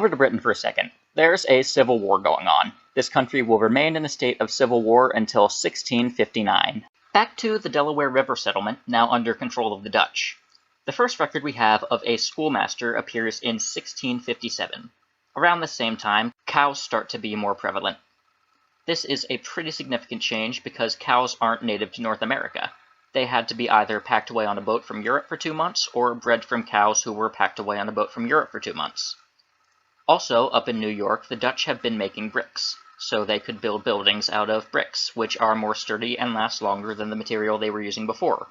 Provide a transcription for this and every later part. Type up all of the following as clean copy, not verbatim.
Over to Britain for a second. There's a civil war going on. This country will remain in a state of civil war until 1659. Back to the Delaware River settlement, now under control of the Dutch. The first record we have of a schoolmaster appears in 1657. Around the same time, cows start to be more prevalent. This is a pretty significant change because cows aren't native to North America. They had to be either packed away on a boat from Europe for 2 months, or bred from cows who were packed away on a boat from Europe for 2 months. Also, up in New York, the Dutch have been making bricks, so they could build buildings out of bricks, which are more sturdy and last longer than the material they were using before,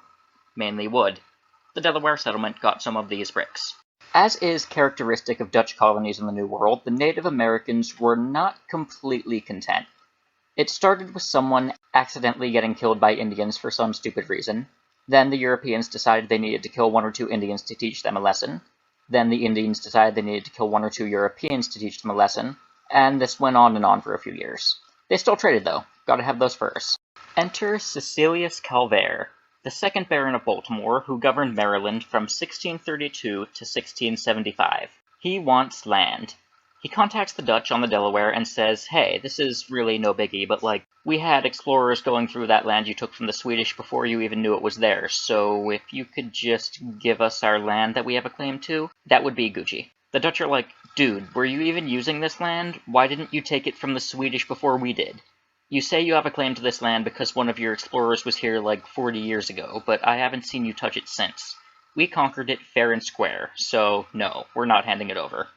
mainly wood. The Delaware settlement got some of these bricks. As is characteristic of Dutch colonies in the New World, the Native Americans were not completely content. It started with someone accidentally getting killed by Indians for some stupid reason. Then the Europeans decided they needed to kill 1 or 2 Indians to teach them a lesson. Then the Indians decided they needed to kill 1 or 2 Europeans to teach them a lesson, and this went on for a few years. They still traded, though. Gotta have those furs. Enter Cecilius Calvert, the 2nd Baron of Baltimore, who governed Maryland from 1632 to 1675. He wants land. He contacts the Dutch on the Delaware and says, hey, this is really no biggie, but we had explorers going through that land you took from the Swedish before you even knew it was there, so if you could just give us our land that we have a claim to, that would be Gucci. The Dutch are like, dude, were you even using this land? Why didn't you take it from the Swedish before we did? You say you have a claim to this land because one of your explorers was here 40 years ago, but I haven't seen you touch it since. We conquered it fair and square, so no, we're not handing it over.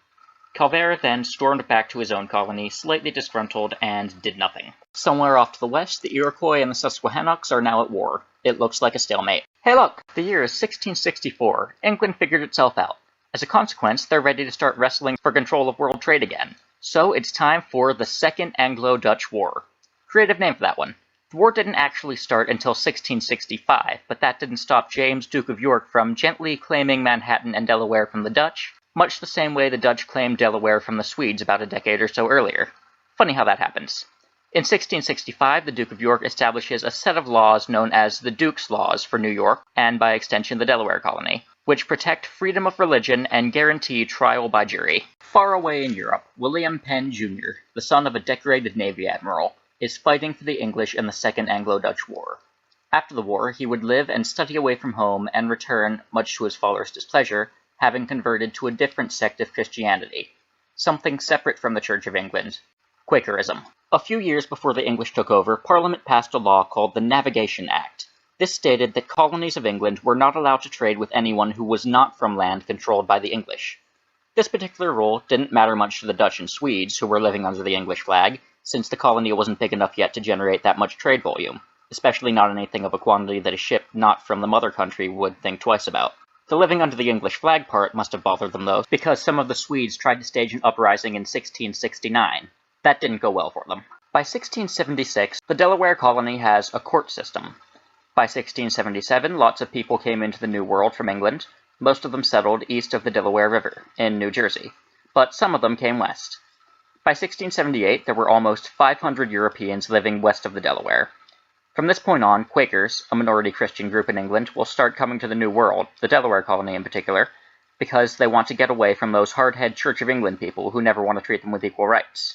Calvert then stormed back to his own colony, slightly disgruntled, and did nothing. Somewhere off to the west, the Iroquois and the Susquehannocks are now at war. It looks like a stalemate. Hey look! The year is 1664. England figured itself out. As a consequence, they're ready to start wrestling for control of world trade again. So it's time for the Second Anglo-Dutch War. Creative name for that one. The war didn't actually start until 1665, but that didn't stop James, Duke of York, from gently claiming Manhattan and Delaware from the Dutch, much the same way the Dutch claimed Delaware from the Swedes about a decade or so earlier. Funny how that happens. In 1665, the Duke of York establishes a set of laws known as the Duke's Laws for New York, and by extension the Delaware colony, which protect freedom of religion and guarantee trial by jury. Far away in Europe, William Penn Jr., the son of a decorated Navy admiral, is fighting for the English in the Second Anglo-Dutch War. After the war, he would live and study away from home and return, much to his father's displeasure, having converted to a different sect of Christianity, something separate from the Church of England, Quakerism. A few years before the English took over, Parliament passed a law called the Navigation Act. This stated that colonies of England were not allowed to trade with anyone who was not from land controlled by the English. This particular rule didn't matter much to the Dutch and Swedes, who were living under the English flag, since the colony wasn't big enough yet to generate that much trade volume, especially not anything of a quantity that a ship not from the mother country would think twice about. The living under the English flag part must have bothered them, though, because some of the Swedes tried to stage an uprising in 1669. That didn't go well for them. By 1676, the Delaware colony has a court system. By 1677, lots of people came into the New World from England. Most of them settled east of the Delaware River, in New Jersey, but some of them came west. By 1678, there were almost 500 Europeans living west of the Delaware. From this point on, Quakers, a minority Christian group in England, will start coming to the New World, the Delaware colony in particular, because they want to get away from those hard-head Church of England people who never want to treat them with equal rights.